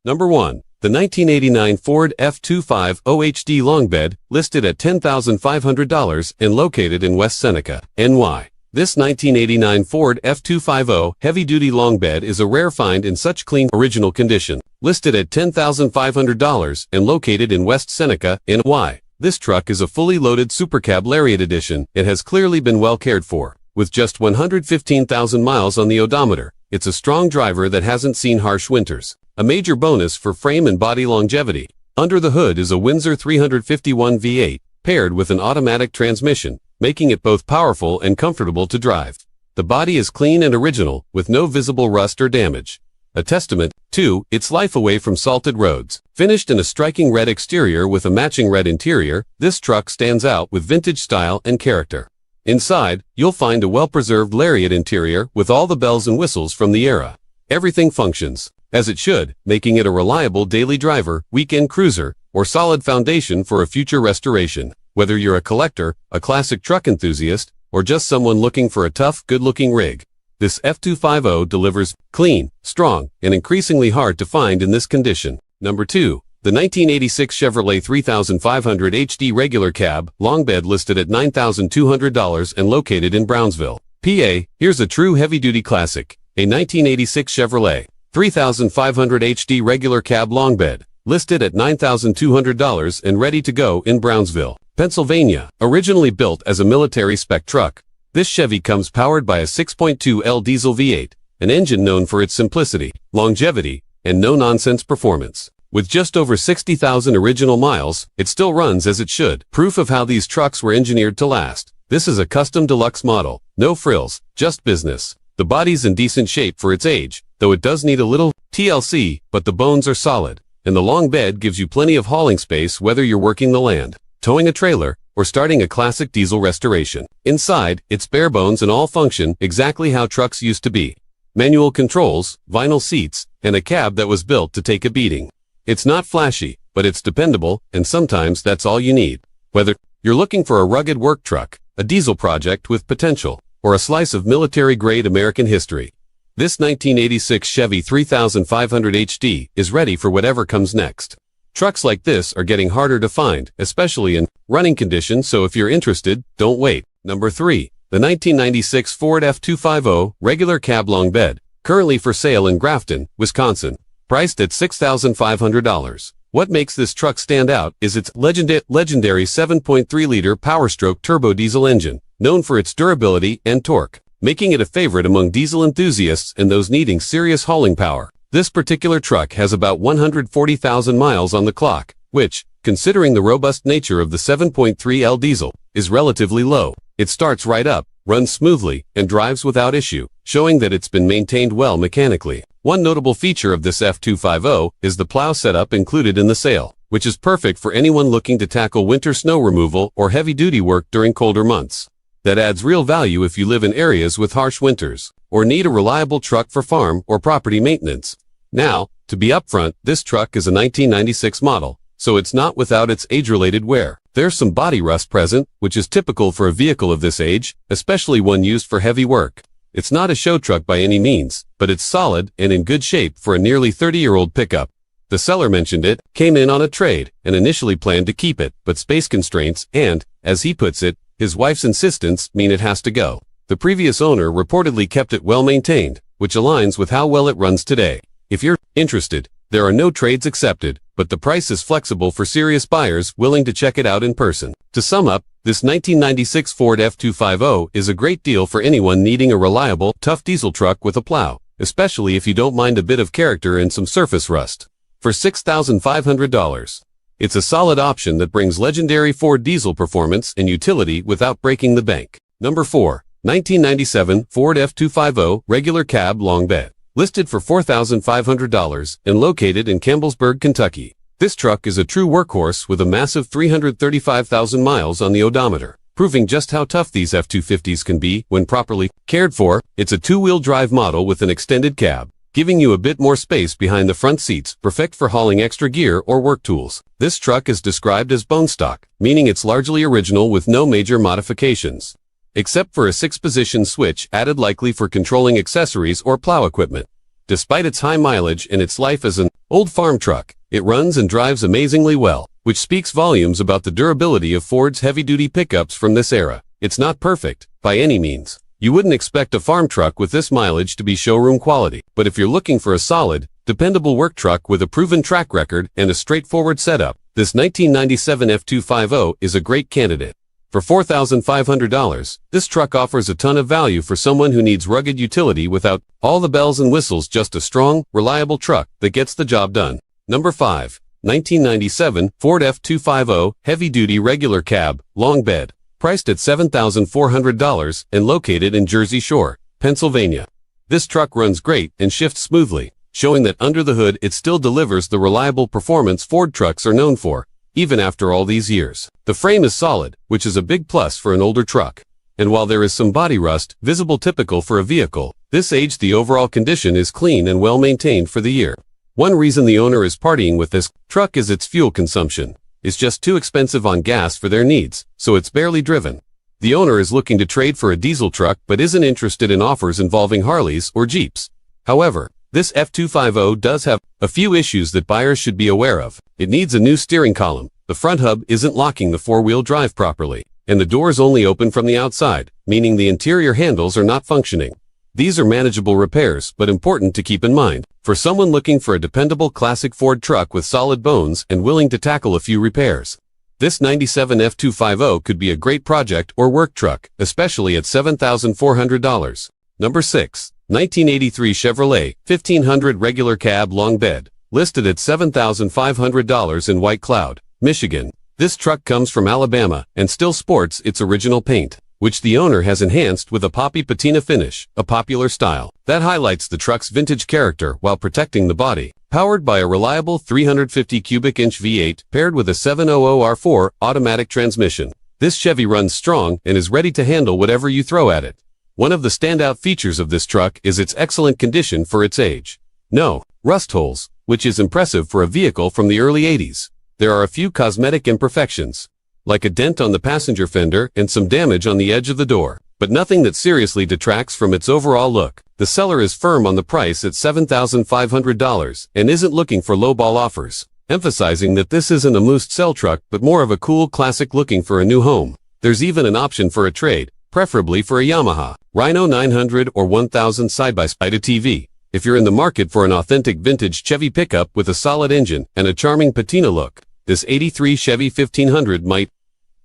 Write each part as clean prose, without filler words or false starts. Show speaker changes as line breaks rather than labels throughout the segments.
Number 1. The 1989 Ford F-250 HD long bed, listed at $10,500 and located in West Seneca, NY. This 1989 Ford F-250 heavy-duty long bed is a rare find in such clean, original condition. Listed at $10,500 and located in West Seneca, NY. This truck is a fully loaded supercab Lariat edition. It has clearly been well cared for. With just 115,000 miles on the odometer, it's a strong driver that hasn't seen harsh winters. A major bonus for frame and body longevity. Under the hood is a Windsor 351 V8, paired with an automatic transmission, making it both powerful and comfortable to drive. The body is clean and original, with no visible rust or damage. A testament to its life away from salted roads. Finished in a striking red exterior with a matching red interior, this truck stands out with vintage style and character. Inside, you'll find a well-preserved Lariat interior with all the bells and whistles from the era. Everything functions as it should, making it a reliable daily driver, weekend cruiser, or solid foundation for a future restoration. Whether you're a collector, a classic truck enthusiast, or just someone looking for a tough, good-looking rig, this F-250 delivers clean, strong, and increasingly hard to find in this condition. Number 2. The 1986 Chevrolet 3500 HD regular cab, long bed listed at $9,200 and located in Brownsville, PA. Here's a true heavy-duty classic. A 1986 Chevrolet 3500 HD regular cab long bed, listed at $9,200 and ready to go in Brownsville, Pennsylvania. Originally built as a military spec truck, this Chevy comes powered by a 6.2L diesel V8, an engine known for its simplicity, longevity, and no-nonsense performance. With just over 60,000 original miles, it still runs as it should. Proof of how these trucks were engineered to last. This is a custom deluxe model. No frills, just business. The body's in decent shape for its age, though it does need a little TLC, but the bones are solid, and the long bed gives you plenty of hauling space whether you're working the land, towing a trailer, or starting a classic diesel restoration. Inside, it's bare bones and all function exactly how trucks used to be. Manual controls, vinyl seats, and a cab that was built to take a beating. It's not flashy, but it's dependable, and sometimes that's all you need. Whether you're looking for a rugged work truck, a diesel project with potential, or a slice of military-grade American history, this 1986 Chevy 3500 HD is ready for whatever comes next. Trucks like this are getting harder to find, especially in running condition, so if you're interested, don't wait. Number 3. The 1996 Ford F-250 regular cab long bed, currently for sale in Grafton, Wisconsin. Priced at $6,500. What makes this truck stand out is its legendary 7.3-liter Powerstroke turbo diesel engine, known for its durability and torque, making it a favorite among diesel enthusiasts and those needing serious hauling power. This particular truck has about 140,000 miles on the clock, which, considering the robust nature of the 7.3L diesel, is relatively low. It starts right up, runs smoothly, and drives without issue, showing that it's been maintained well mechanically. One notable feature of this F-250 is the plow setup included in the sale, which is perfect for anyone looking to tackle winter snow removal or heavy-duty work during colder months. That adds real value if you live in areas with harsh winters, or need a reliable truck for farm or property maintenance. Now, to be upfront, this truck is a 1996 model, so it's not without its age-related wear. There's some body rust present, which is typical for a vehicle of this age, especially one used for heavy work. It's not a show truck by any means, but it's solid and in good shape for a nearly 30-year-old pickup. The seller mentioned it, came in on a trade, and initially planned to keep it, but space constraints and, as he puts it, his wife's insistence mean it has to go. The previous owner reportedly kept it well maintained, which aligns with how well it runs today. If you're interested, there are no trades accepted, but the price is flexible for serious buyers willing to check it out in person. To sum up, this 1996 Ford F-250 is a great deal for anyone needing a reliable, tough diesel truck with a plow, especially if you don't mind a bit of character and some surface rust. For $6,500, it's a solid option that brings legendary Ford diesel performance and utility without breaking the bank. Number 4. 1997 Ford F-250 regular cab long bed. Listed for $4,500 and located in Campbellsburg, Kentucky. This truck is a true workhorse with a massive 335,000 miles on the odometer, proving just how tough these F-250s can be when properly cared for. It's a two-wheel drive model with an extended cab, giving you a bit more space behind the front seats, perfect for hauling extra gear or work tools. This truck is described as bone stock, meaning it's largely original with no major modifications, except for a 6-position switch added likely for controlling accessories or plow equipment. Despite its high mileage and its life as an Old farm truck. It runs and drives amazingly well, which speaks volumes about the durability of Ford's heavy-duty pickups from this era. It's not perfect, by any means. You wouldn't expect a farm truck with this mileage to be showroom quality, but if you're looking for a solid, dependable work truck with a proven track record and a straightforward setup, this 1997 F250 is a great candidate. For $4,500, this truck offers a ton of value for someone who needs rugged utility without all the bells and whistles, just a strong, reliable truck that gets the job done. Number 5. 1997 Ford F250 Heavy-Duty Regular Cab, Long Bed. Priced at $7,400 and located in Jersey Shore, Pennsylvania. This truck runs great and shifts smoothly, showing that under the hood it still delivers the reliable performance Ford trucks are known for, even after all these years. The frame is solid, which is a big plus for an older truck. And while there is some body rust, visible typical for a vehicle, this age the overall condition is clean and well maintained for the year. One reason the owner is partying with this truck is its fuel consumption. It's just too expensive on gas for their needs, so it's barely driven. The owner is looking to trade for a diesel truck but isn't interested in offers involving Harleys or Jeeps. However, this F250 does have a few issues that buyers should be aware of. It needs a new steering column, the front hub isn't locking the four-wheel drive properly, and the doors only open from the outside, meaning the interior handles are not functioning. These are manageable repairs, but important to keep in mind for someone looking for a dependable classic Ford truck with solid bones and willing to tackle a few repairs. This 97 F250 could be a great project or work truck, especially at $7,400. Number 6. 1983 Chevrolet 1500 Regular Cab Long Bed. Listed at $7,500 in White Cloud, Michigan. This truck comes from Alabama and still sports its original paint, which the owner has enhanced with a poppy patina finish, a popular style that highlights the truck's vintage character while protecting the body. Powered by a reliable 350 cubic inch V8 paired with a 700R4 automatic transmission, this Chevy runs strong and is ready to handle whatever you throw at it. One of the standout features of this truck is its excellent condition for its age. No rust holes, which is impressive for a vehicle from the early 80s. There are a few cosmetic imperfections, like a dent on the passenger fender and some damage on the edge of the door, but nothing that seriously detracts from its overall look. The seller is firm on the price at $7,500 and isn't looking for lowball offers, emphasizing that this isn't a must-sell truck but more of a cool classic looking for a new home. There's even an option for a trade, preferably for a Yamaha Rhino 900 or 1000 side-by-side TV. If you're in the market for an authentic vintage Chevy pickup with a solid engine and a charming patina look, this 83 Chevy 1500 might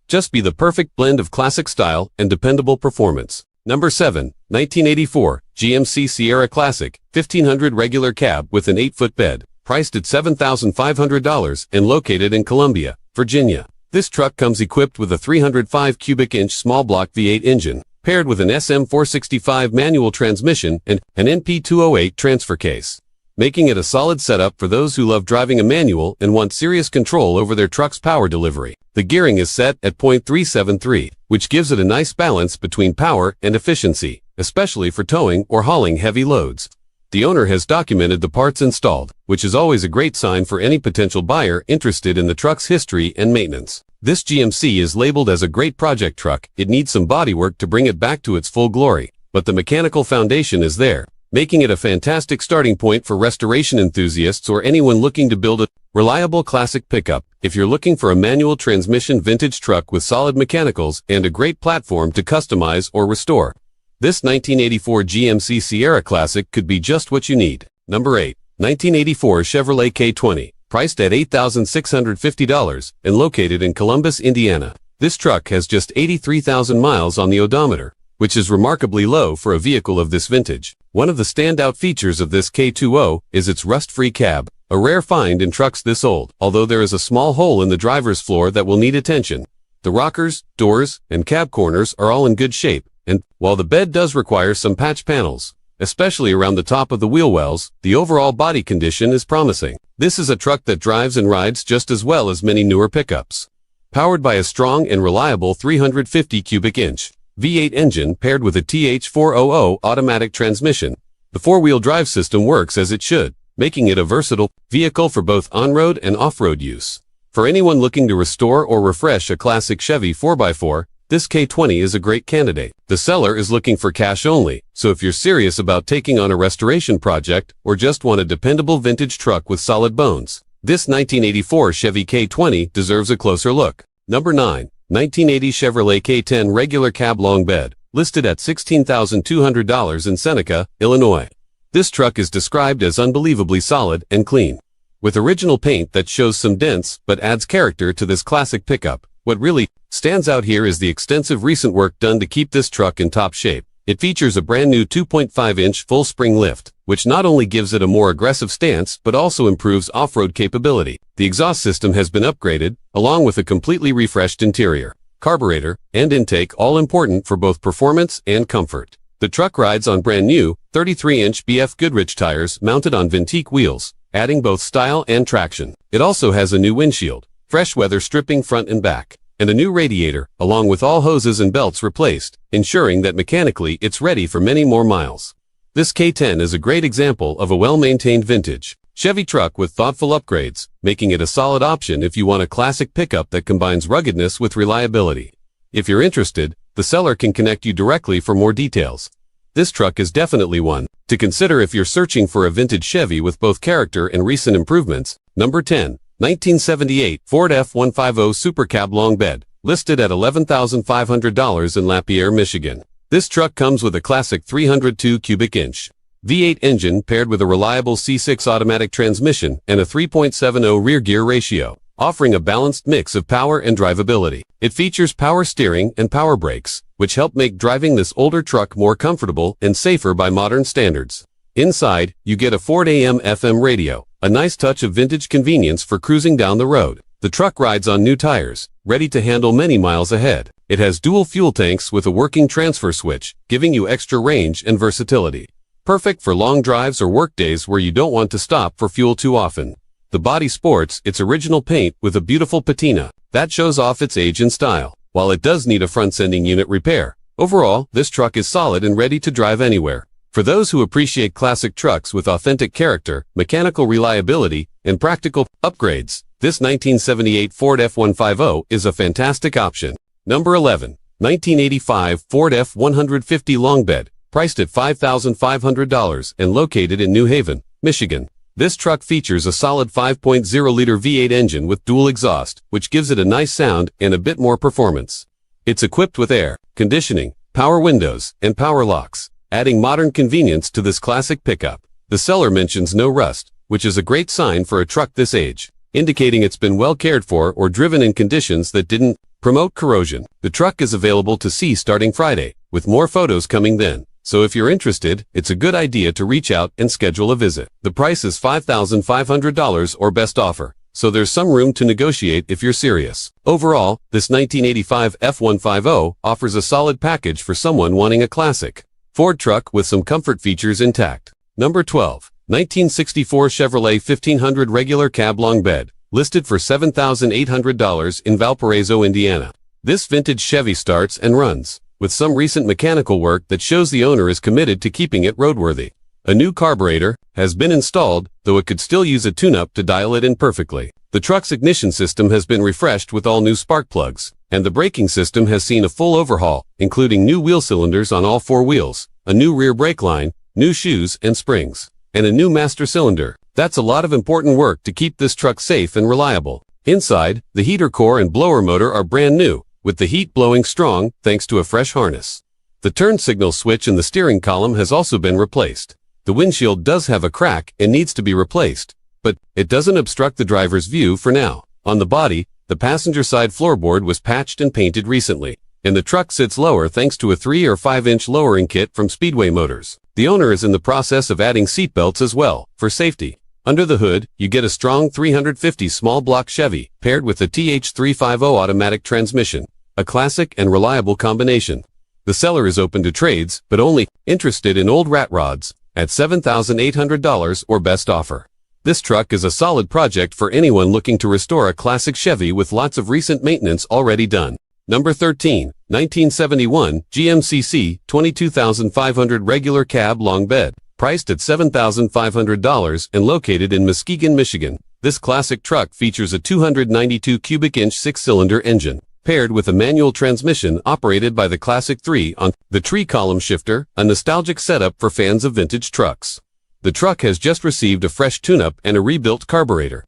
just be the perfect blend of classic style and dependable performance. Number 7. 1984 GMC Sierra Classic 1500 Regular Cab with an 8-foot bed. Priced at $7,500 and located in Columbia, Virginia. This truck comes equipped with a 305 cubic inch small block V8 engine, paired with an SM465 manual transmission and an NP208 transfer case, making it a solid setup for those who love driving a manual and want serious control over their truck's power delivery. The gearing is set at .373, which gives it a nice balance between power and efficiency, especially for towing or hauling heavy loads. The owner has documented the parts installed, which is always a great sign for any potential buyer interested in the truck's history and maintenance. This GMC is labeled as a great project truck. It needs some bodywork to bring it back to its full glory, but the mechanical foundation is there, making it a fantastic starting point for restoration enthusiasts or anyone looking to build a reliable classic pickup. If you're looking for a manual transmission vintage truck with solid mechanicals and a great platform to customize or restore, this 1984 GMC Sierra Classic could be just what you need. Number 8. 1984 Chevrolet K20. Priced at $8,650 and located in Columbus, Indiana. This truck has just 83,000 miles on the odometer, which is remarkably low for a vehicle of this vintage. One of the standout features of this K20 is its rust-free cab, a rare find in trucks this old, although there is a small hole in the driver's floor that will need attention. The rockers, doors, and cab corners are all in good shape, and while the bed does require some patch panels, especially around the top of the wheel wells, the overall body condition is promising. This is a truck that drives and rides just as well as many newer pickups. Powered by a strong and reliable 350 cubic inch V8 engine paired with a TH400 automatic transmission, the four-wheel drive system works as it should, making it a versatile vehicle for both on-road and off-road use. For anyone looking to restore or refresh a classic Chevy 4x4, this K20 is a great candidate. The seller is looking for cash only, so if you're serious about taking on a restoration project or just want a dependable vintage truck with solid bones, this 1984 Chevy K20 deserves a closer look. Number 9. 1980 Chevrolet K10 Regular Cab Long Bed, listed at $16,200 in Seneca, Illinois. This truck is described as unbelievably solid and clean, with original paint that shows some dents but adds character to this classic pickup. What really stands out here is the extensive recent work done to keep this truck in top shape. It features a brand new 2.5-inch full spring lift, which not only gives it a more aggressive stance but also improves off-road capability. The exhaust system has been upgraded, along with a completely refreshed interior, carburetor, and intake, all important for both performance and comfort. The truck rides on brand new 33-inch BF Goodrich tires mounted on Ventique wheels, adding both style and traction. It also has a new windshield, fresh weather stripping front and back, and a new radiator, along with all hoses and belts replaced, ensuring that mechanically it's ready for many more miles. This K10 is a great example of a well-maintained vintage Chevy truck with thoughtful upgrades, making it a solid option if you want a classic pickup that combines ruggedness with reliability. If you're interested, the seller can connect you directly for more details. This truck is definitely one to consider if you're searching for a vintage Chevy with both character and recent improvements. Number 10. 1978 Ford F-150 Super Cab Long Bed, listed at $11,500 in Lapierre, Michigan. This truck comes with a classic 302 cubic inch V8 engine paired with a reliable C6 automatic transmission and a 3.70 rear gear ratio, offering a balanced mix of power and drivability. It features power steering and power brakes, which help make driving this older truck more comfortable and safer by modern standards. Inside, you get a Ford AM/FM radio, a nice touch of vintage convenience for cruising down the road. The truck rides on new tires, ready to handle many miles ahead. It has dual fuel tanks with a working transfer switch, giving you extra range and versatility. Perfect for long drives or work days where you don't want to stop for fuel too often. The body sports its original paint with a beautiful patina that shows off its age and style, while it does need a front-sending unit repair. Overall, this truck is solid and ready to drive anywhere. For those who appreciate classic trucks with authentic character, mechanical reliability, and practical upgrades, this 1978 Ford F-150 is a fantastic option. Number 11. 1985 Ford F-150 Long Bed, priced at $5,500 and located in New Haven, Michigan. This truck features a solid 5.0-liter V8 engine with dual exhaust, which gives it a nice sound and a bit more performance. It's equipped with air conditioning, power windows, and power locks, adding modern convenience to this classic pickup. The seller mentions no rust, which is a great sign for a truck this age, indicating it's been well cared for or driven in conditions that didn't promote corrosion. The truck is available to see starting Friday, with more photos coming then. So if you're interested, it's a good idea to reach out and schedule a visit. The price is $5,500 or best offer, so there's some room to negotiate if you're serious. Overall, this 1985 F-150 offers a solid package for someone wanting a classic Ford truck with some comfort features intact. Number 12. 1964 Chevrolet 1500 Regular Cab Long Bed, listed for $7,800 in Valparaiso, Indiana. This vintage Chevy starts and runs with some recent mechanical work that shows the owner is committed to keeping it roadworthy. A new carburetor has been installed, though it could still use a tune-up to dial it in perfectly. The truck's ignition system has been refreshed with all new spark plugs, and the braking system has seen a full overhaul, including new wheel cylinders on all four wheels, a new rear brake line, new shoes and springs, and a new master cylinder. That's a lot of important work to keep this truck safe and reliable. Inside, the heater core and blower motor are brand new, with the heat blowing strong thanks to a fresh harness. The turn signal switch in the steering column has also been replaced. The windshield does have a crack and needs to be replaced, but it doesn't obstruct the driver's view for now. On the body, the passenger side floorboard was patched and painted recently, and the truck sits lower thanks to a 3 or 5-inch lowering kit from Speedway Motors. The owner is in the process of adding seatbelts as well, for safety. Under the hood, you get a strong 350 small block Chevy, paired with a TH350 automatic transmission, a classic and reliable combination. The seller is open to trades, but only interested in old rat rods, at $7,800 or best offer. This truck is a solid project for anyone looking to restore a classic Chevy with lots of recent maintenance already done. Number 13. 1971 GMCC 22,500 Regular Cab Long Bed, priced at $7,500 and located in Muskegon, Michigan. This classic truck features a 292 cubic inch 6-cylinder engine, paired with a manual transmission operated by the Classic 3 on the tree column shifter, a nostalgic setup for fans of vintage trucks. The truck has just received a fresh tune-up and a rebuilt carburetor,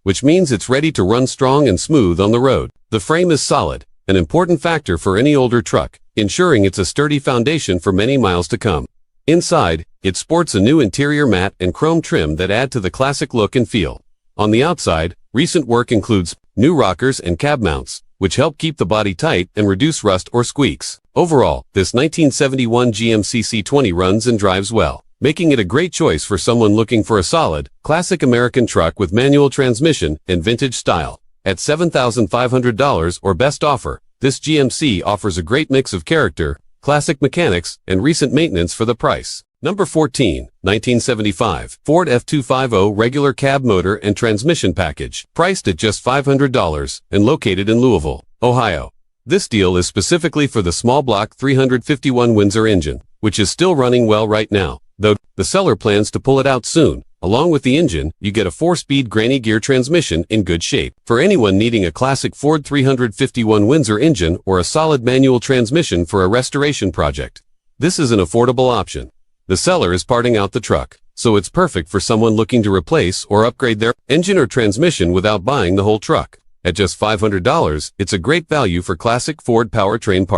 which means it's ready to run strong and smooth on the road. The frame is solid, an important factor for any older truck, ensuring it's a sturdy foundation for many miles to come. Inside, it sports a new interior matte and chrome trim that add to the classic look and feel. On the outside, recent work includes new rockers and cab mounts, which help keep the body tight and reduce rust or squeaks. Overall, this 1971 GMC C20 runs and drives well, making it a great choice for someone looking for a solid, classic American truck with manual transmission and vintage style. At $7,500 or best offer, this GMC offers a great mix of character, classic mechanics, and recent maintenance for the price. Number 14, 1975 Ford F250 regular cab motor and transmission package, priced at just $500 and located in Louisville, Ohio. This deal is specifically for the small block 351 Windsor engine, which is still running well right now, though the seller plans to pull it out soon. Along with the engine, you get a 4-speed granny gear transmission in good shape. For anyone needing a classic Ford 351 Windsor engine or a solid manual transmission for a restoration project, this is an affordable option. The seller is parting out the truck, so it's perfect for someone looking to replace or upgrade their engine or transmission without buying the whole truck. At just $500, it's a great value for classic Ford powertrain parts.